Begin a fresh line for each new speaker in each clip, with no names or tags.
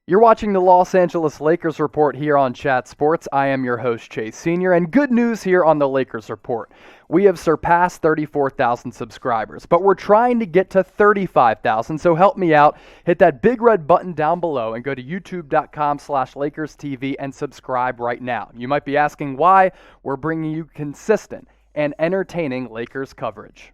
You're watching the Los Angeles Lakers Report here on Chat Sports. I am your host, Chase Sr., and good news here on the Lakers Report. We have surpassed 34,000 subscribers, but we're trying to get to 35,000, so help me out. Hit that big red button down below and go to youtube.com/LakersTV and subscribe right now. You might be asking why. We're bringing you consistent and entertaining Lakers coverage.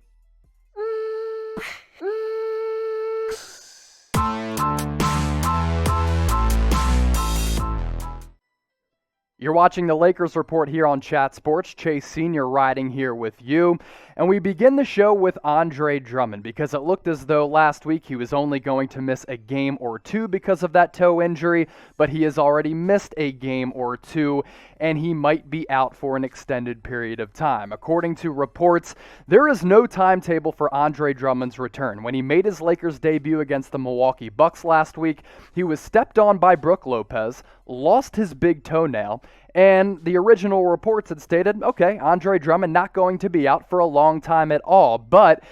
You're watching the Lakers Report here on Chat Sports. Chase Sr. riding here with you. And we begin the show with Andre Drummond because it looked as though last week he was only going to miss a game or two because of that toe injury, but he has already missed a game or two, and he might be out for an extended period of time. According to reports, there is no timetable for Andre Drummond's return. When he made his Lakers debut against the Milwaukee Bucks last week, he was stepped on by Brook Lopez, lost his big toenail, and the original reports had stated, okay, Andre Drummond not going to be out for a long time at all, but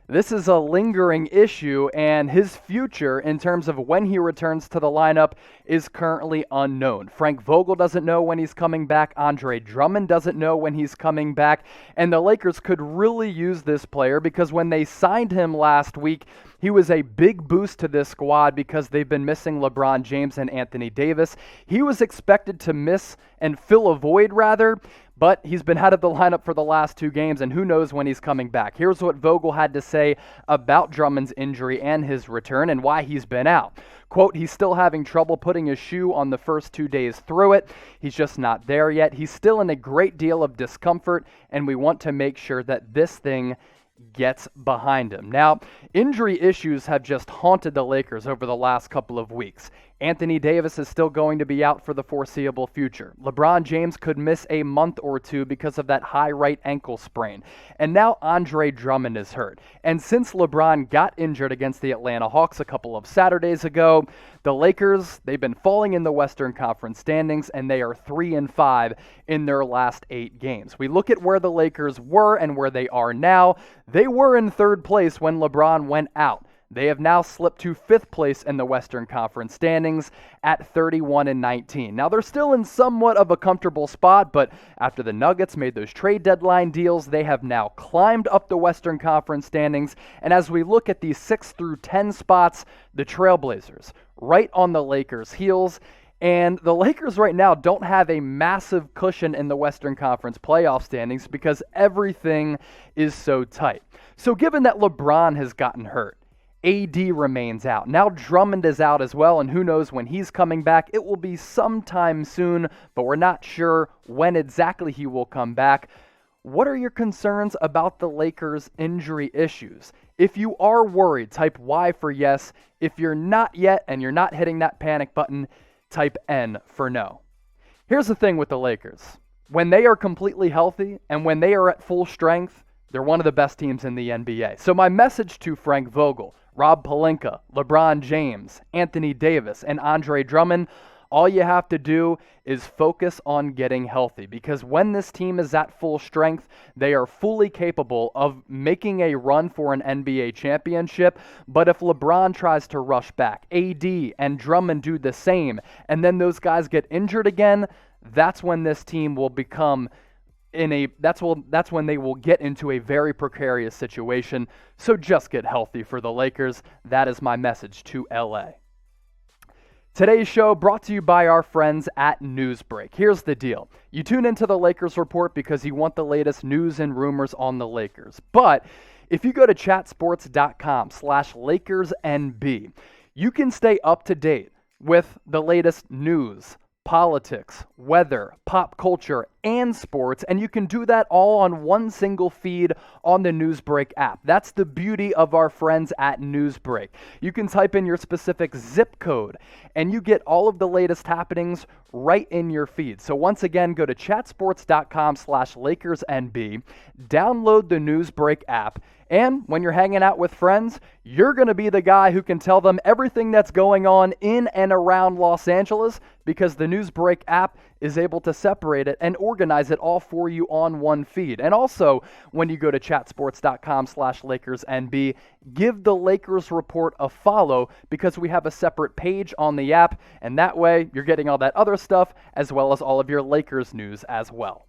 this is a lingering issue, and his future in terms of when he returns to the lineup is currently unknown. Frank Vogel doesn't know when he's coming back. Andre Drummond doesn't know when he's coming back, and the Lakers could really use this player because when they signed him last week, he was a big boost to this squad because they've been missing LeBron James and Anthony Davis. He was expected to miss and fill a void, rather, but he's been out of the lineup for the last two games, and who knows when he's coming back. Here's what Vogel had to say about Drummond's injury and his return and why he's been out. Quote, he's still having trouble putting his shoe on the first 2 days through it. He's just not there yet. He's still in a great deal of discomfort, and we want to make sure that this thing gets behind him. Now, injury issues have just haunted the Lakers over the last couple of weeks. Anthony Davis is still going to be out for the foreseeable future. LeBron James could miss a month or two because of that high right ankle sprain. And now Andre Drummond is hurt. And since LeBron got injured against the Atlanta Hawks a couple of Saturdays ago, the Lakers, they've been falling in the Western Conference standings, and they are 3-5 in their last 8 games. We look at where the Lakers were and where they are now. They were in third place when LeBron went out. They have now slipped to 5th place in the Western Conference standings at 31-19. Now, they're still in somewhat of a comfortable spot, but after the Nuggets made those trade deadline deals, they have now climbed up the Western Conference standings. And as we look at these 6 through 10 spots, the Trailblazers right on the Lakers' heels. And the Lakers right now don't have a massive cushion in the Western Conference playoff standings because everything is so tight. So given that LeBron has gotten hurt, AD remains out. Now Drummond is out as well, and who knows when he's coming back. It will be sometime soon, but we're not sure when exactly he will come back. What are your concerns about the Lakers' injury issues? If you are worried, type Y for yes. If you're not yet and you're not hitting that panic button, type N for no. Here's the thing with the Lakers. When they are completely healthy and when they are at full strength, they're one of the best teams in the NBA. So my message to Frank Vogel, Rob Pelinka, LeBron James, Anthony Davis, and Andre Drummond, all you have to do is focus on getting healthy because when this team is at full strength, they are fully capable of making a run for an NBA championship. But if LeBron tries to rush back, AD and Drummond do the same, and then those guys get injured again, that's when this team will become that's when they will get into a very precarious situation. So just get healthy for the Lakers. That is my message to LA. Today's show brought to you by our friends at Newsbreak. Here's the deal. You tune into the Lakers Report because you want the latest news and rumors on the Lakers. But if you go to chatsports.com/LakersNB, you can stay up to date with the latest news, politics, weather, pop culture, and sports, and you can do that all on one single feed on the Newsbreak app. That's the beauty of our friends at Newsbreak. You can type in your specific zip code, and you get all of the latest happenings right in your feed. So once again, go to chatsports.com/LakersNB, download the Newsbreak app, and when you're hanging out with friends, you're going to be the guy who can tell them everything that's going on in and around Los Angeles because the Newsbreak app is able to separate it and organize organize it all for you on one feed. And also, when you go to chatsports.com/LakersNB, give the Lakers Report a follow because we have a separate page on the app, and that way you're getting all that other stuff as well as all of your Lakers news as well.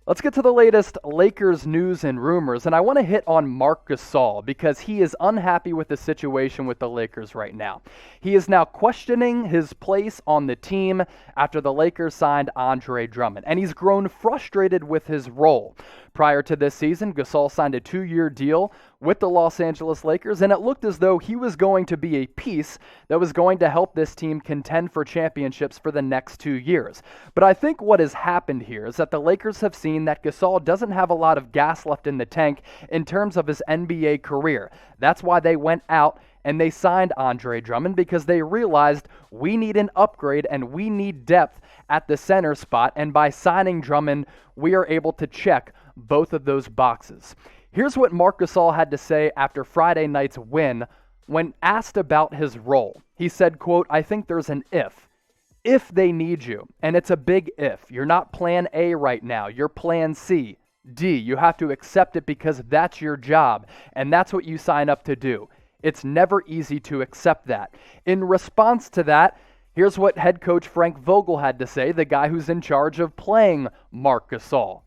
Let's get to the latest Lakers news and rumors, and I want to hit on Marc Gasol because he is unhappy with the situation with the Lakers right now. He is now questioning his place on the team after the Lakers signed Andre Drummond, and he's grown frustrated with his role. Prior to this season, Gasol signed a 2-year deal with the Los Angeles Lakers, and it looked as though he was going to be a piece that was going to help this team contend for championships for the next 2 years. But I think what has happened here is that the Lakers have seen that Gasol doesn't have a lot of gas left in the tank in terms of his NBA career. That's why they went out and they signed Andre Drummond, because they realized we need an upgrade and we need depth at the center spot, and by signing Drummond, we are able to check both of those boxes. Here's what Marc Gasol had to say after Friday night's win when asked about his role. He said, quote, "I think there's an if they need you, and it's a big if. You're not plan A right now, you're plan C. D, you have to accept it because that's your job, and that's what you sign up to do. It's never easy to accept that." In response to that, here's what head coach Frank Vogel had to say, the guy who's in charge of playing Marc Gasol.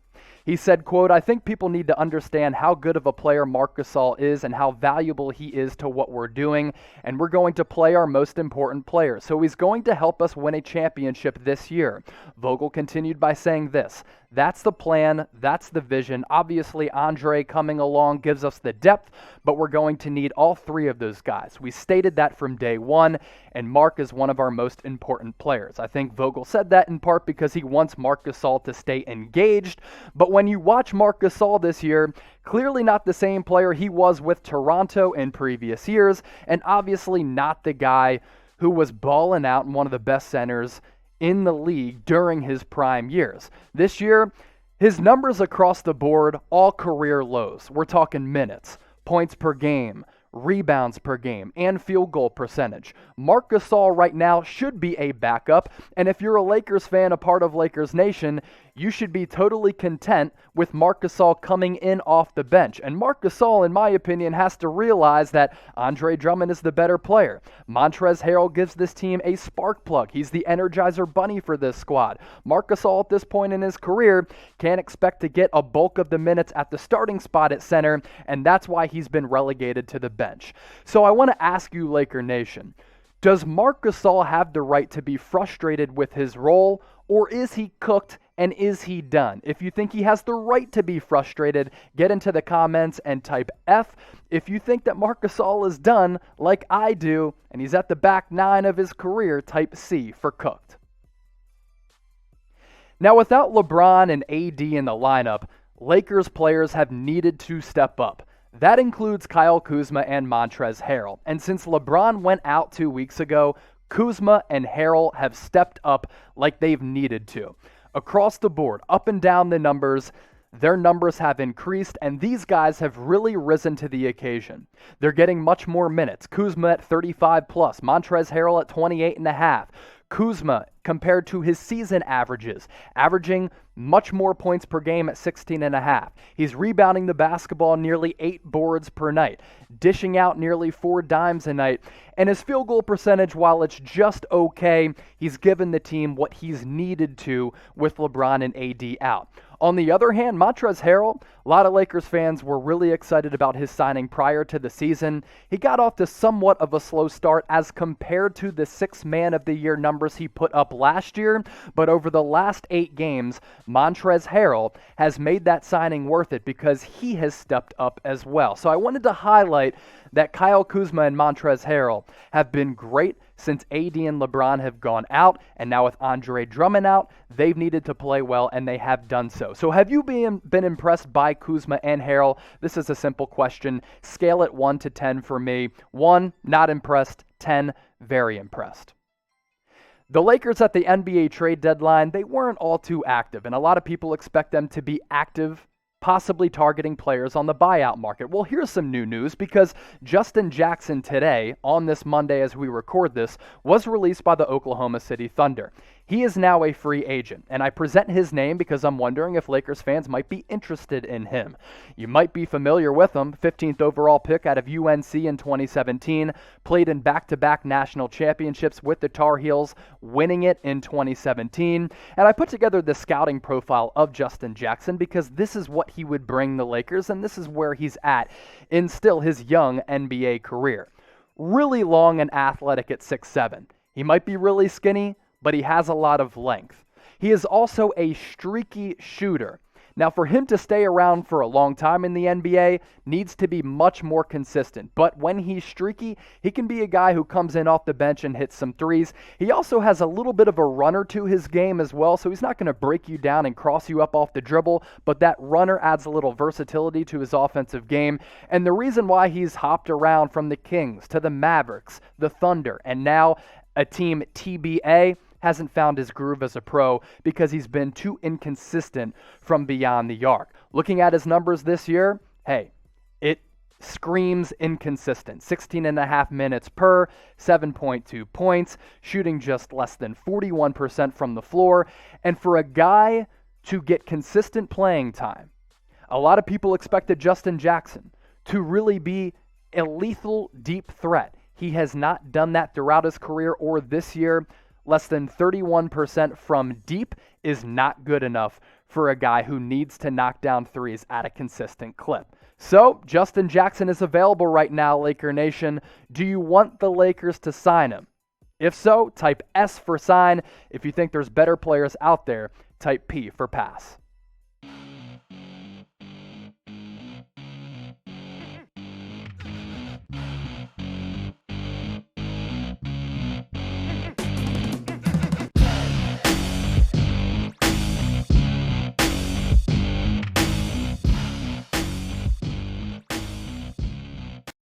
He said, quote, "I think people need to understand how good of a player Marc Gasol is and how valuable he is to what we're doing, and we're going to play our most important player. So he's going to help us win a championship this year." Vogel continued by saying this, "That's the plan, that's the vision. Obviously, Andre coming along gives us the depth, but we're going to need all three of those guys. We stated that from day one, and Marc is one of our most important players." I think Vogel said that in part because he wants Marc Gasol to stay engaged, but when you watch Marc Gasol this year, clearly not the same player he was with Toronto in previous years, and obviously not the guy who was balling out and one of the best centers in the league during his prime years. This year, his numbers across the board, all career lows. We're talking minutes, points per game, rebounds per game, and field goal percentage. Marc Gasol right now should be a backup, and if you're a Lakers fan, a part of Lakers Nation, you should be totally content with Marc Gasol coming in off the bench. And Marc Gasol, in my opinion, has to realize that Andre Drummond is the better player. Montrezl Harrell gives this team a spark plug. He's the Energizer Bunny for this squad. Marc Gasol, at this point in his career, can't expect to get a bulk of the minutes at the starting spot at center, and that's why he's been relegated to the bench. So I want to ask you, Laker Nation, does Marc Gasol have the right to be frustrated with his role, or is he cooked and is he done? If you think he has the right to be frustrated, get into the comments and type F. If you think that Marc Gasol is done, like I do, and he's at the back nine of his career, type C for cooked. Now, without LeBron and AD in the lineup, Lakers players have needed to step up. That includes Kyle Kuzma and Montrezl Harrell. And since LeBron went out 2 weeks ago, Kuzma and Harrell have stepped up like they've needed to. Across the board, up and down the numbers, their numbers have increased, and these guys have really risen to the occasion. They're getting much more minutes. Kuzma at 35 plus, Montrezl Harrell at 28.5. Kuzma, compared to his season averages, averaging much more points per game at 16.5. He's rebounding the basketball nearly 8 boards per night, dishing out nearly 4 dimes a night, and his field goal percentage, while it's just okay, he's given the team what he's needed to with LeBron and AD out. On the other hand, Montrezl Harrell, a lot of Lakers fans were really excited about his signing prior to the season. He got off to somewhat of a slow start as compared to the 6 Man of the Year numbers he put up last year, but over the last 8 games, Montrezl Harrell has made that signing worth it because he has stepped up as well. So I wanted to highlight that Kyle Kuzma and Montrezl Harrell have been great since AD and LeBron have gone out, and now with Andre Drummond out, they've needed to play well, and they have done so. So have you been impressed by Kuzma and Harrell? This is a simple question. Scale it 1 to 10 for me. 1, not impressed. 10, very impressed. The Lakers at the NBA trade deadline, they weren't all too active, and a lot of people expect them to be active, possibly targeting players on the buyout market. Well, here's some new news because Justin Jackson today, on this Monday as we record this, was released by the Oklahoma City Thunder. He is now a free agent, and I present his name because I'm wondering if Lakers fans might be interested in him. You might be familiar with him, 15th overall pick out of UNC in 2017, played in back-to-back national championships with the Tar Heels, winning it in 2017. And I put together the scouting profile of Justin Jackson because this is what he would bring the Lakers, and this is where he's at in still his young NBA career. Really long and athletic at 6'7". He might be really skinny, but he has a lot of length. He is also a streaky shooter. Now, for him to stay around for a long time in the NBA, needs to be much more consistent. But when he's streaky, he can be a guy who comes in off the bench and hits some threes. He also has a little bit of a runner to his game as well, so he's not going to break you down and cross you up off the dribble, but that runner adds a little versatility to his offensive game. And the reason why he's hopped around from the Kings to the Mavericks, the Thunder, and now a team TBA, hasn't found his groove as a pro because he's been too inconsistent from beyond the arc. Looking at his numbers this year, hey, it screams inconsistent. 16.5 minutes per, 7.2 points, shooting just less than 41% from the floor. And for a guy to get consistent playing time, a lot of people expected Justin Jackson to really be a lethal deep threat. He has not done that throughout his career or this year. Less than 31% from deep is not good enough for a guy who needs to knock down threes at a consistent clip. So, Justin Jackson is available right now, Laker Nation. Do you want the Lakers to sign him? If so, type S for sign. If you think there's better players out there, type P for pass.